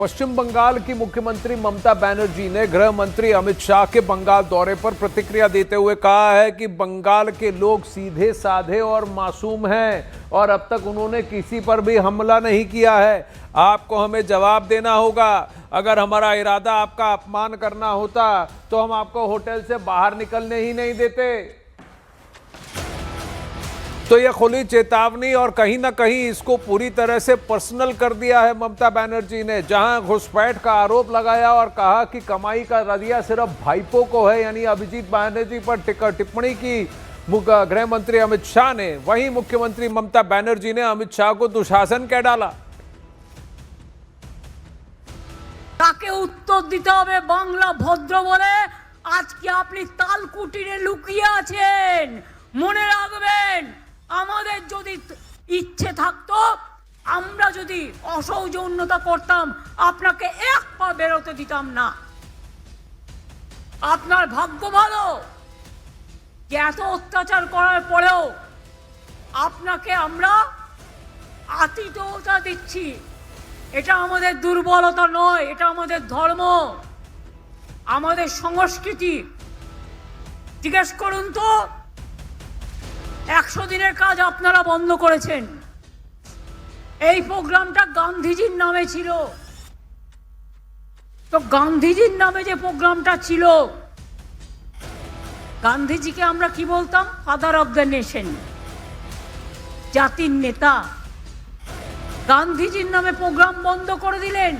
पश्चिम बंगाल की मुख्यमंत्री ममता बनर्जी ने गृह मंत्री अमित शाह के बंगाल दौरे पर प्रतिक्रिया देते हुए कहा है कि बंगाल के लोग सीधे साधे और मासूम हैं और अब तक उन्होंने किसी पर भी हमला नहीं किया है। आपको हमें जवाब देना होगा। अगर हमारा इरादा आपका अपमान करना होता तो हम आपको होटल से बाहर निकलने ही नहीं देते। तो यह खुली चेतावनी और कहीं ना कहीं इसको पूरी तरह से पर्सनल कर दिया है ममता बनर्जी ने, जहां घुसपैठ का आरोप लगाया और कहा कि कमाई का रजिया सिर्फ भाईपों को है, यानी अभिजीत बनर्जी पर टिप्पणी की गृह मंत्री अमित शाह ने। वहीं मुख्यमंत्री ममता बनर्जी ने अमित शाह को दुशासन कह डाला। তাকে উত্তর দিতে হবে বাংলা ভদ্র বলে আজকে আপনি তালকুটিরে লুকিয়ে আছেন। মনে রাখবেন, আমাদের যদি ইচ্ছে থাকতো, আমরা যদি অসৌজন্যতা করতাম, আপনাকে এক পা বেরোতে দিতাম না। আপনার ভাগ্য ভালো যে এত অত্যাচার করার পরেও আপনাকে আমরা আতিথ্যতা দিচ্ছি। এটা আমাদের দুর্বলতা নয়, এটা আমাদের ধর্ম, আমাদের সংস্কৃতি। জিজ্ঞেস করুন তো, 100 দিনের কাজ আপনারা বন্ধ করেছেন। এই প্রোগ্রামটা গান্ধীজির নামে ছিল। তো গান্ধীজির নামে যে প্রোগ্রামটা ছিল, গান্ধীজিকে আমরা কি বলতাম? ফাদার অফ দ্য নেশন, জাতির নেতা। গান্ধীজির নামে প্রোগ্রাম বন্ধ করে দিলেন।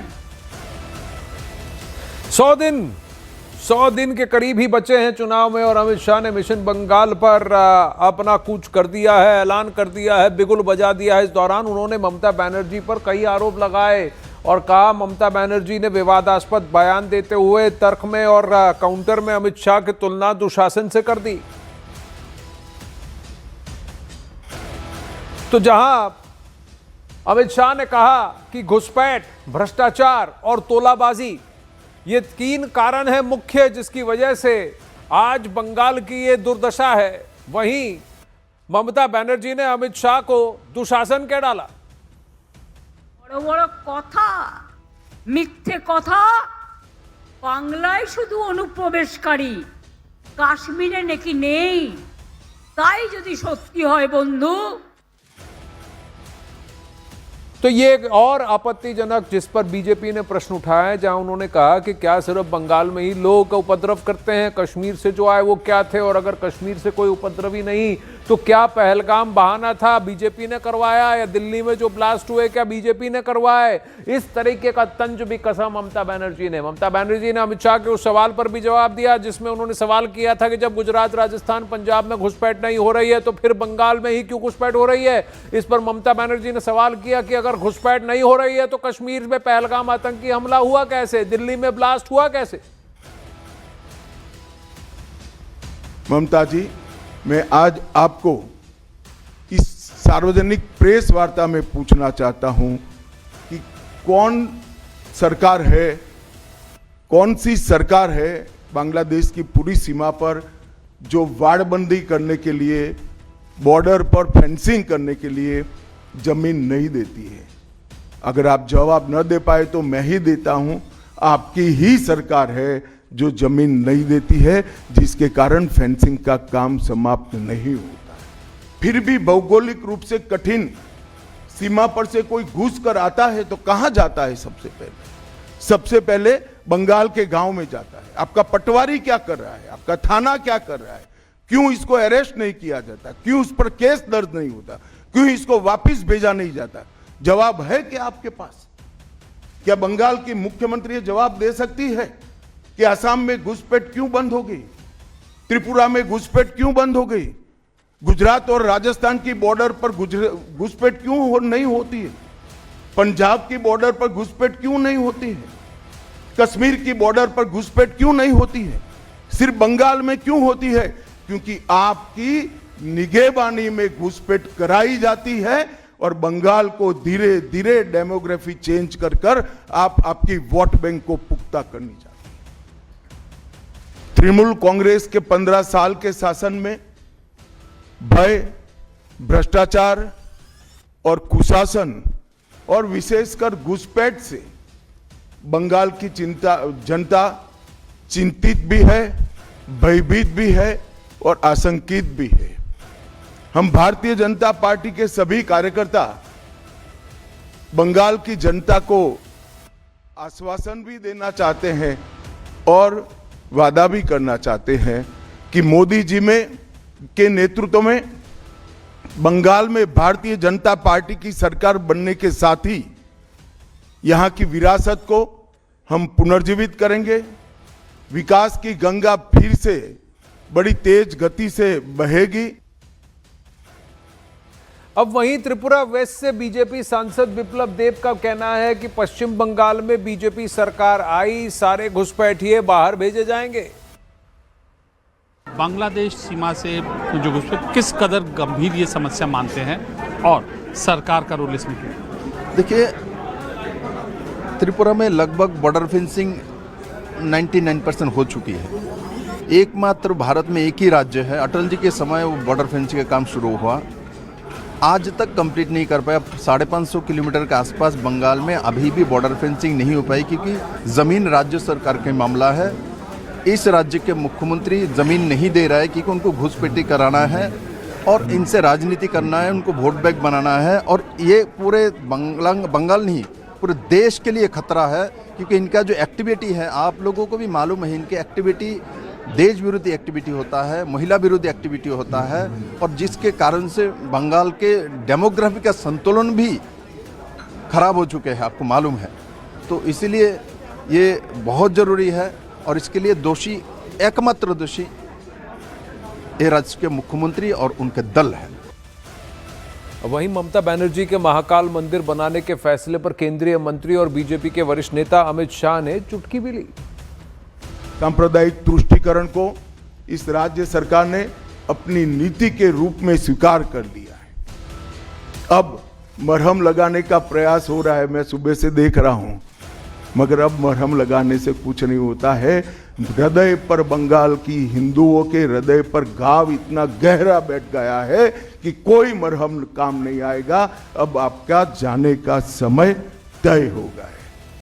100 दिन के करीब ही बचे हैं चुनाव में और अमित शाह ने मिशन बंगाल पर अपना कूच कर दिया है, ऐलान कर दिया है, बिगुल बजा दिया है। इस दौरान उन्होंने ममता बनर्जी पर कई आरोप लगाए और कहा ममता बनर्जी ने विवादास्पद बयान देते हुए तर्क में और काउंटर में अमित शाह की तुलना दुशासन से कर दी। तो जहां अमित शाह ने कहा कि घुसपैठ, भ्रष्टाचार और तोलाबाजी ये 3 कारण है मुख्य जिसकी वजह से आज बंगाल की ये दुर्दशा है, वहीं ममता बनर्जी ने अमित शाह को दुशासन कह डाला। বড় বড় কথা, মিথ্যে কথা, বাংলায় শুধু অনুপ্রবেশকারী, কাশ্মীরে নাকি নেই। তাই যদি সত্যি হয় বন্ধু, तो ये एक और आपत्तिजनक जिस पर बीजेपी ने प्रश्न उठाया है, जहां उन्होंने कहा कि क्या सिर्फ बंगाल में ही लोग उपद्रव करते हैं, कश्मीर से जो आए वो क्या थे, और अगर कश्मीर से कोई उपद्रवी नहीं तो क्या पहलगाम बहाना था, बीजेपी ने करवाया, या दिल्ली में जो ब्लास्ट हुए क्या बीजेपी ने करवाए? इस तरीके का तंज भी कसा ममता बनर्जी ने। ममता बनर्जी ने अमित शाह के उस सवाल पर भी जवाब दिया जिसमें उन्होंने सवाल किया था कि जब गुजरात, राजस्थान, पंजाब में घुसपैठ नहीं हो रही है तो फिर बंगाल में ही क्यों घुसपैठ हो रही है। इस पर ममता बनर्जी ने सवाल किया कि अगर घुसपैठ नहीं हो रही है तो कश्मीर में पहलगाम आतंकी हमला हुआ कैसे, दिल्ली में ब्लास्ट हुआ कैसे? ममता जी, मैं आज आपको इस सार्वजनिक प्रेस वार्ता में पूछना चाहता हूं कि कौन सरकार है, कौन सी सरकार है बांग्लादेश की पूरी सीमा पर जो वाड़बंदी करने के लिए, बॉर्डर पर फेंसिंग करने के लिए जमीन नहीं देती है। अगर आप जवाब न दे पाए तो मैं ही देता हूं, आपकी ही सरकार है जो जमीन नहीं देती है, जिसके कारण फेंसिंग का काम समाप्त नहीं होता है। फिर भी भौगोलिक रूप से कठिन सीमा पर से कोई घुस कर आता है तो कहां जाता है? सबसे पहले बंगाल के गांव में जाता है। आपका पटवारी क्या कर रहा है, आपका थाना क्या कर रहा है, क्यों इसको अरेस्ट नहीं किया जाता, क्यों उस पर केस दर्ज नहीं होता, क्यों इसको वापिस भेजा नहीं जाता? जवाब है क्या आपके पास? क्या बंगाल की मुख्यमंत्री जवाब दे सकती है कि असम में घुसपैठ क्यों बंद हो गई, त्रिपुरा में घुसपैठ क्यों बंद हो गई, गुजरात और राजस्थान की बॉर्डर पर घुसपैठ क्यों नहीं होती है, पंजाब की बॉर्डर पर घुसपैठ क्यों नहीं होती है, कश्मीर की बॉर्डर पर घुसपैठ क्यों नहीं होती है, सिर्फ बंगाल में क्यों होती है? क्योंकि आपकी निगहबानी में घुसपैठ कराई जाती है और बंगाल को धीरे धीरे डेमोग्राफी चेंज कर कर आपकी वोट बैंक को पुख्ता करनी चाहिए। तृणमूल कांग्रेस के 15 साल के शासन में भय, भ्रष्टाचार और कुशासन और विशेषकर घुसपैठ से बंगाल की जनता चिंतित भी है, भयभीत भी है और आशंकित भी है। हम भारतीय जनता पार्टी के सभी कार्यकर्ता बंगाल की जनता को आश्वासन भी देना चाहते हैं और वादा भी करना चाहते हैं कि मोदी जी के नेतृत्व में बंगाल में भारतीय जनता पार्टी की सरकार बनने के साथ ही यहां की विरासत को हम पुनर्जीवित करेंगे। विकास की गंगा फिर से बड़ी तेज गति से बहेगी। अब वहीं त्रिपुरा वेस्ट से बीजेपी सांसद विप्लव देव का कहना है कि पश्चिम बंगाल में बीजेपी सरकार आई, सारे घुसपैठिए बाहर भेजे जाएंगे। बांग्लादेश सीमा से जो घुसपैठ किस कदर गंभीर ये समस्या मानते हैं और सरकार का रोल इसमें क्या? देखिए, त्रिपुरा में लगभग बॉर्डर फेंसिंग 99% हो चुकी है। एकमात्र भारत में एक ही राज्य है, अटल जी के समय वो बॉर्डर फेंसिंग का काम शुरू हुआ, आज तक कंप्लीट नहीं कर पाया। 550 किलोमीटर के आसपास बंगाल में अभी भी बॉर्डर फेंसिंग नहीं हो पाई, क्योंकि ज़मीन राज्य सरकार का मामला है। इस राज्य के मुख्यमंत्री ज़मीन नहीं दे रहा है, क्योंकि उनको घुसपैठी कराना है और इनसे राजनीति करना है, उनको वोट बैंक बनाना है। और ये पूरे बंगाल नहीं, पूरे देश के लिए खतरा है, क्योंकि इनका जो एक्टिविटी है, आप लोगों को भी मालूम है, इनकी एक्टिविटी देश विरोधी एक्टिविटी होता है, महिला विरोधी एक्टिविटी होता है, और जिसके कारण से बंगाल के डेमोग्राफी का संतुलन भी खराब हो चुके हैं, आपको मालूम है। तो इसीलिए ये बहुत ज़रूरी है और इसके लिए दोषी, एकमात्र दोषी ये राज्य के मुख्यमंत्री और उनके दल है। वहीं ममता बनर्जी के महाकाल मंदिर बनाने के फैसले पर केंद्रीय मंत्री और बीजेपी के वरिष्ठ नेता अमित शाह ने चुटकी भी ली। सांप्रदायिक तुष्टीकरण को इस राज्य सरकार ने अपनी नीति के रूप में स्वीकार कर लिया है। अब मरहम लगाने का प्रयास हो रहा है, मैं सुबह से देख रहा हूं, मगर अब मरहम लगाने से कुछ नहीं होता है। हृदय पर, बंगाल की हिंदुओं के हृदय पर घाव इतना गहरा बैठ गया है कि कोई मरहम काम नहीं आएगा। अब आपका जाने का समय तय हो गया है।